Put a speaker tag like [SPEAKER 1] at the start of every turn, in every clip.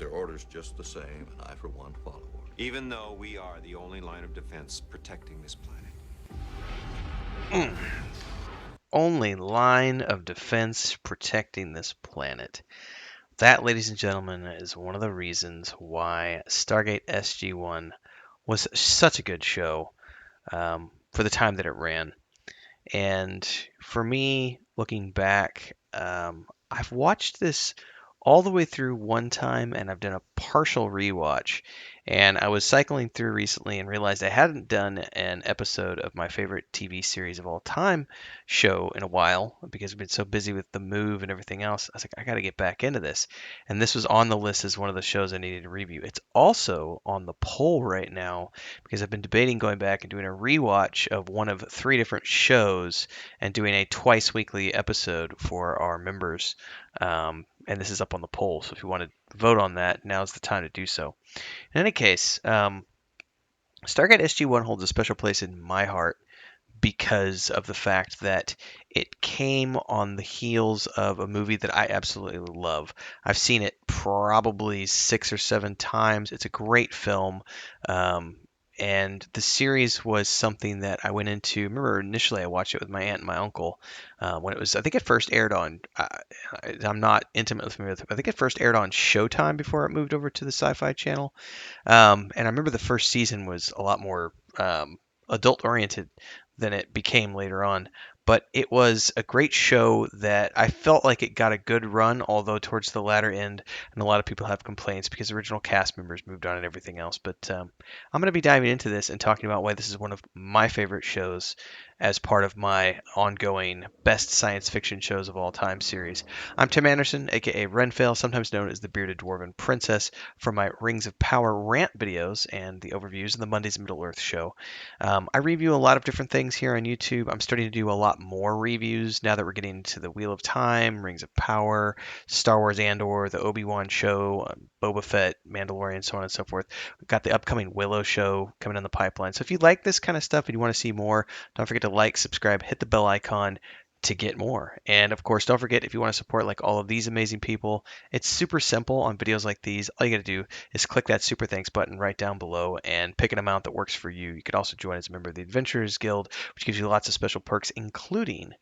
[SPEAKER 1] their orders just the same, and I, for one, follow orders.
[SPEAKER 2] Even though we are the only line of defense protecting this planet.
[SPEAKER 3] Only line of defense protecting this planet. That, ladies and gentlemen, is one of the reasons why Stargate SG-1 was such a good show for the time that it ran. And for me, looking back, I've watched this all the way through one time, and I've done a partial rewatch. And I was cycling through recently and realized I hadn't done an episode of my favorite TV series of all time show in a while because I've been so busy with the move and everything else. I was like, I got to get back into this. And this was on the list as one of the shows I needed to review. It's also on the poll right now because I've been debating going back and doing a rewatch of one of three different shows and doing a twice weekly episode for our members. And this is up on the poll, so if you want to vote on that, now's the time to do so. In any case, Stargate SG-1 holds a special place in my heart because of the fact that it came on the heels of a movie that I absolutely love. I've seen it probably 6 or 7 times. It's a great film. And the series was something that I went into. Remember, initially I watched it with my aunt and my uncle when it was, I think it first aired on, I'm not intimately familiar with it, I think it first aired on Showtime before it moved over to the Sci-Fi channel. And I remember the first season was a lot more adult oriented than it became later on. But it was a great show that I felt like it got a good run, although towards the latter end, and a lot of people have complaints because original cast members moved on and everything else. But I'm going to be diving into this and talking about why this is one of my favorite shows as part of my ongoing best science fiction shows of all time series. I'm Tim Anderson, aka Renfail, sometimes known as the Bearded Dwarven Princess, from my Rings of Power rant videos and the overviews of the Mondays Middle Earth show. I review a lot of different things here on YouTube. I'm starting to do a lot more reviews now that we're getting into the Wheel of Time, Rings of Power, Star Wars Andor, the Obi-Wan show, Boba Fett, Mandalorian, so on and so forth. We've got the upcoming Willow show coming in the pipeline. So if you like this kind of stuff and you want to see more, don't forget to like, subscribe, hit the bell icon to get more. And of course, don't forget, if you want to support like all of these amazing people, it's super simple on videos like these. All you got to do is click that super thanks button right down below and pick an amount that works for you. You could also join as a member of the Adventurers Guild, which gives you lots of special perks, including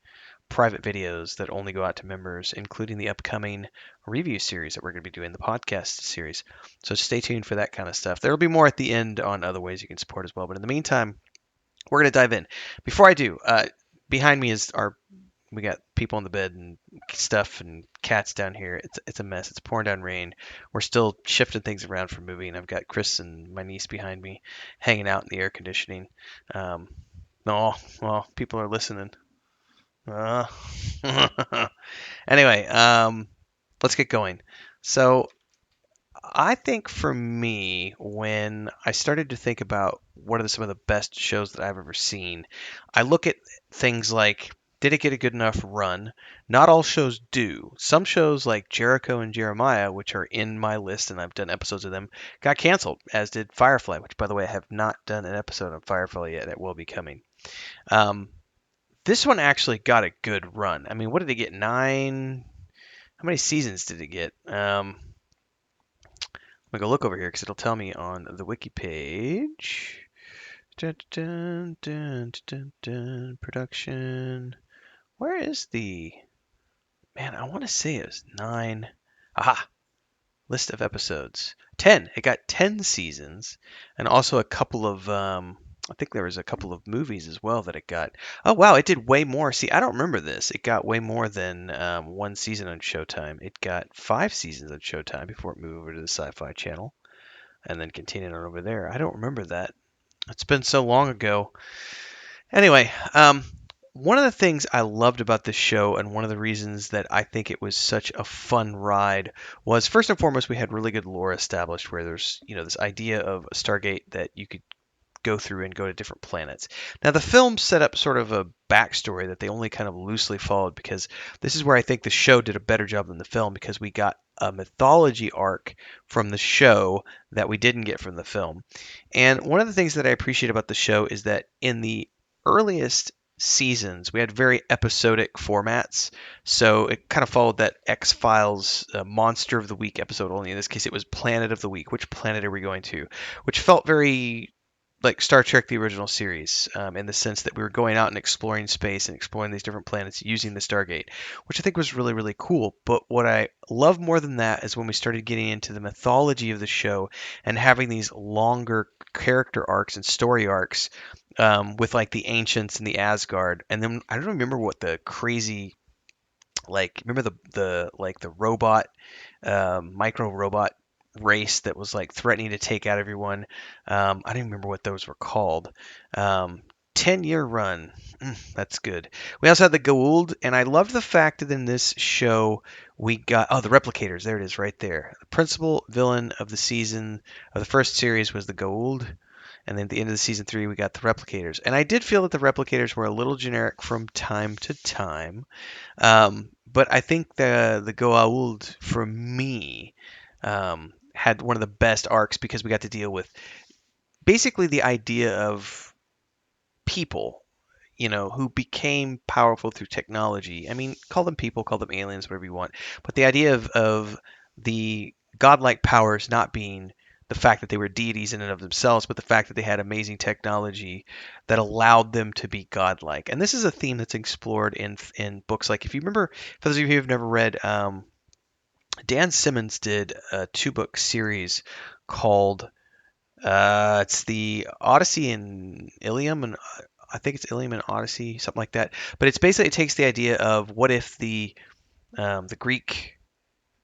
[SPEAKER 3] private videos that only go out to members, including the upcoming review series that we're going to be doing, the podcast series. So stay tuned for that kind of stuff. There'll be more at the end on other ways you can support as well. But in the meantime, we're going to dive in. Before I do, behind me is we got people in the bed and stuff and cats down here. It's a mess. It's pouring down rain. We're still shifting things around for moving. I've got Chris and my niece behind me hanging out in the air conditioning. No, well, people are listening. Anyway, let's get going. So I think for me, when I started to think about what are some of the best shows that I've ever seen, I look at things like, did it get a good enough run? Not all shows do. Some shows like Jericho and Jeremiah, which are in my list and I've done episodes of them, got canceled, as did Firefly, which, by the way, I have not done an episode on Firefly yet. It will be coming. This one actually got a good run. I mean, what did it get? 9? How many seasons did it get? I'm going to go look over here because it'll tell me on the wiki page. Dun, dun, dun, dun, dun, production. Where is the... Man, I want to say it was 9. Aha! List of episodes. 10. It got 10 seasons. And also a couple of... I think there was a couple of movies as well that it got. Oh, wow, it did way more. See, I don't remember this. It got way more than one season on Showtime. It got 5 seasons on Showtime before it moved over to the Sci-Fi channel and then continued on over there. I don't remember that. It's been so long ago. Anyway, one of the things I loved about this show and one of the reasons that I think it was such a fun ride was, first and foremost, we had really good lore established where there's, this idea of a Stargate that you could go through and go to different planets. Now, the film set up sort of a backstory that they only kind of loosely followed because this is where I think the show did a better job than the film because we got a mythology arc from the show that we didn't get from the film. And one of the things that I appreciate about the show is that in the earliest seasons, we had very episodic formats. So it kind of followed that X-Files Monster of the Week episode, only in this case it was Planet of the Week. Which planet are we going to? Which felt very like Star Trek, the original series, in the sense that we were going out and exploring space and exploring these different planets using the Stargate, which I think was really, really cool. But what I love more than that is when we started getting into the mythology of the show and having these longer character arcs and story arcs with like the ancients and the Asgard. And then I don't remember what the crazy like remember the like the robot micro robot race that was like threatening to take out everyone. I don't even remember what those were called. 10-year run. That's good. We also had the Goa'uld, and I loved the fact that in this show we got the Replicators. There it is, right there. The principal villain of the season of the first series was the Goa'uld, and then at the end of the season 3 we got the Replicators. And I did feel that the Replicators were a little generic from time to time. But I think the Goa'uld for me had one of the best arcs because we got to deal with basically the idea of people, who became powerful through technology. I mean, call them people, call them aliens, whatever you want. But the idea of the godlike powers not being the fact that they were deities in and of themselves, but the fact that they had amazing technology that allowed them to be godlike. And this is a theme that's explored in books like, if you remember, for those of you who have never read, Dan Simmons did a 2-book series called it's the Odyssey and Ilium, and I think it's Ilium and Odyssey, something like that. But it's basically, it takes the idea of what if the Greek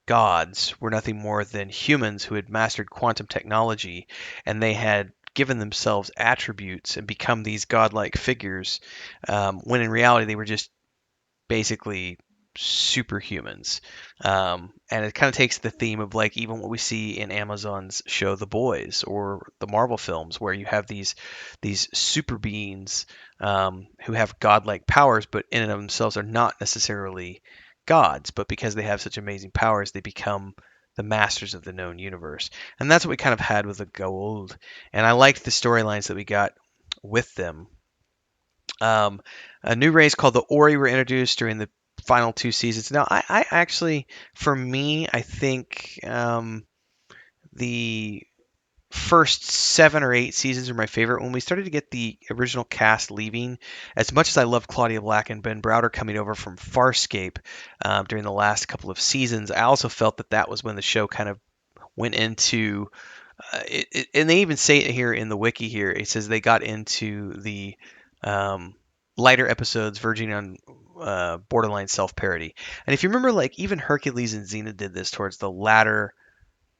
[SPEAKER 3] gods were nothing more than humans who had mastered quantum technology, and they had given themselves attributes and become these godlike figures, when in reality they were just basically superhumans. And it kind of takes the theme of like even what we see in Amazon's show The Boys or the Marvel films, where you have these super beings who have godlike powers, but in and of themselves are not necessarily gods, but because they have such amazing powers, they become the masters of the known universe. And that's what we kind of had with the Goa'uld. And I liked the storylines that we got with them. A new race called the Ori were introduced during the final 2 seasons. Now, I actually, for me, I think the first 7 or 8 seasons are my favorite. When we started to get the original cast leaving, as much as I loved Claudia Black and Ben Browder coming over from Farscape during the last couple of seasons, I also felt that that was when the show kind of went into and they even say it here in the wiki here. It says they got into the lighter episodes verging on borderline self-parody. And if you remember, like even Hercules and Xena did this towards the latter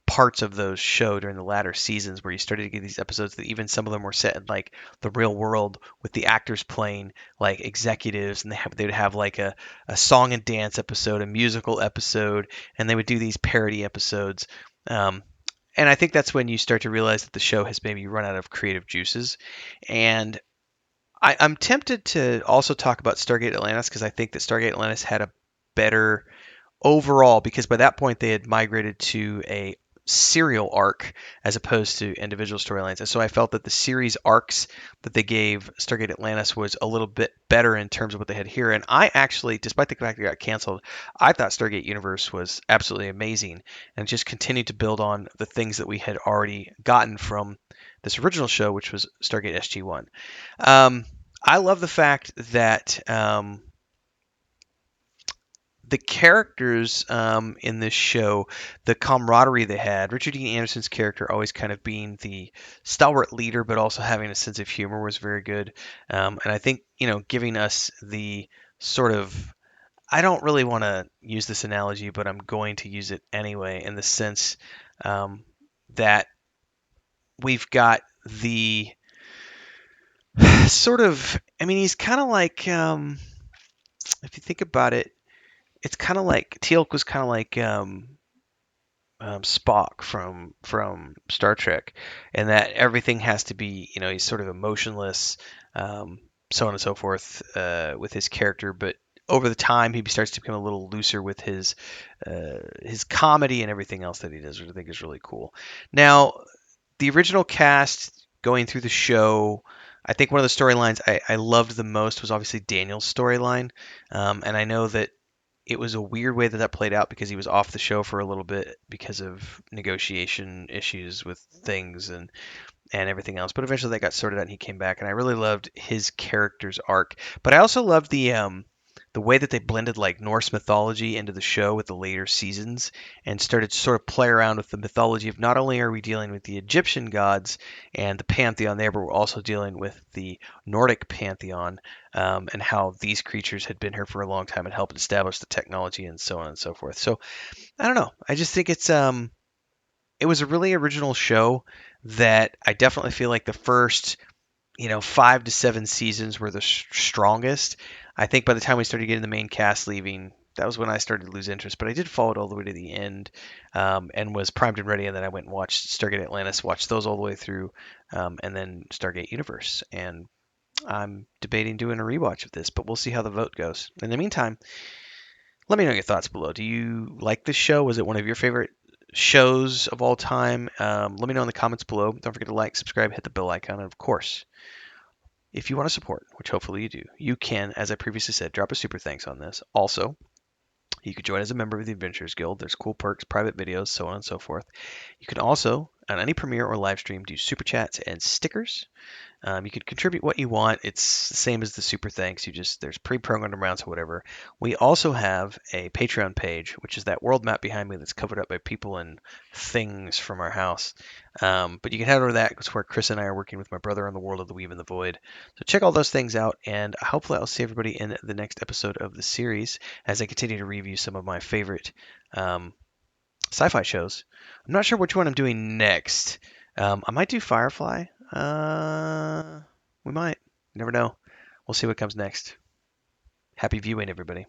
[SPEAKER 3] parts of those show during the latter seasons, where you started to get these episodes that even some of them were set in like the real world with the actors playing like executives, and they would have like a song and dance episode, a musical episode, and they would do these parody episodes. And I think that's when you start to realize that the show has maybe run out of creative juices. And I'm tempted to also talk about Stargate Atlantis, because I think that Stargate Atlantis had a better overall, because by that point they had migrated to a serial arc as opposed to individual storylines. And so I felt that the series arcs that they gave Stargate Atlantis was a little bit better in terms of what they had here. And I actually, despite the fact that it got canceled, I thought Stargate Universe was absolutely amazing and just continued to build on the things that we had already gotten from this original show, which was Stargate SG-1. I love the fact that the characters in this show, the camaraderie they had, Richard Dean Anderson's character always kind of being the stalwart leader, but also having a sense of humor was very good. And I think, giving us the sort of, I don't really want to use this analogy, but I'm going to use it anyway, in the sense that we've got the sort of, I mean, he's kind of like, if you think about it, it's kind of like Teal'c was kind of like Spock from Star Trek, and that everything has to be, he's sort of emotionless, so on and so forth with his character. But over the time, he starts to become a little looser with his comedy and everything else that he does, which I think is really cool. Now, the original cast going through the show, I think one of the storylines I loved the most was obviously Daniel's storyline. And I know that it was a weird way that that played out because he was off the show for a little bit because of negotiation issues with things and everything else. But eventually that got sorted out and he came back, and I really loved his character's arc. But I also loved the way that they blended like Norse mythology into the show with the later seasons and started to sort of play around with the mythology of not only are we dealing with the Egyptian gods and the pantheon there, but we're also dealing with the Nordic pantheon, and how these creatures had been here for a long time and helped establish the technology and so on and so forth. So I don't know. I just think it was a really original show that I definitely feel like the first, 5 to 7 seasons were the strongest. I think by the time we started getting the main cast leaving, that was when I started to lose interest. But I did follow it all the way to the end, and was primed and ready. And then I went and watched Stargate Atlantis, watched those all the way through, and then Stargate Universe. And I'm debating doing a rewatch of this, but we'll see how the vote goes. In the meantime, let me know your thoughts below. Do you like this show? Was it one of your favorite shows of all time? Let me know in the comments below. Don't forget to like, subscribe, hit the bell icon, and of course, if you want to support, which hopefully you do, you can, as I previously said, drop a super thanks on this. Also, you could join as a member of the Adventurers Guild. There's cool perks, private videos, so on and so forth. You can also, on any premiere or live stream, do super chats and stickers. You can contribute what you want. It's the same as the super thanks. There's pre-programmed amounts or whatever. We also have a Patreon page, which is that world map behind me that's covered up by people and things from our house. But you can head over to that. It's where Chris and I are working with my brother on the world of the Weave and the Void. So check all those things out, and hopefully I'll see everybody in the next episode of the series as I continue to review some of my favorite sci-fi shows. I'm not sure which one I'm doing next. I might do Firefly. We might. You never know. We'll see what comes next. Happy viewing, everybody.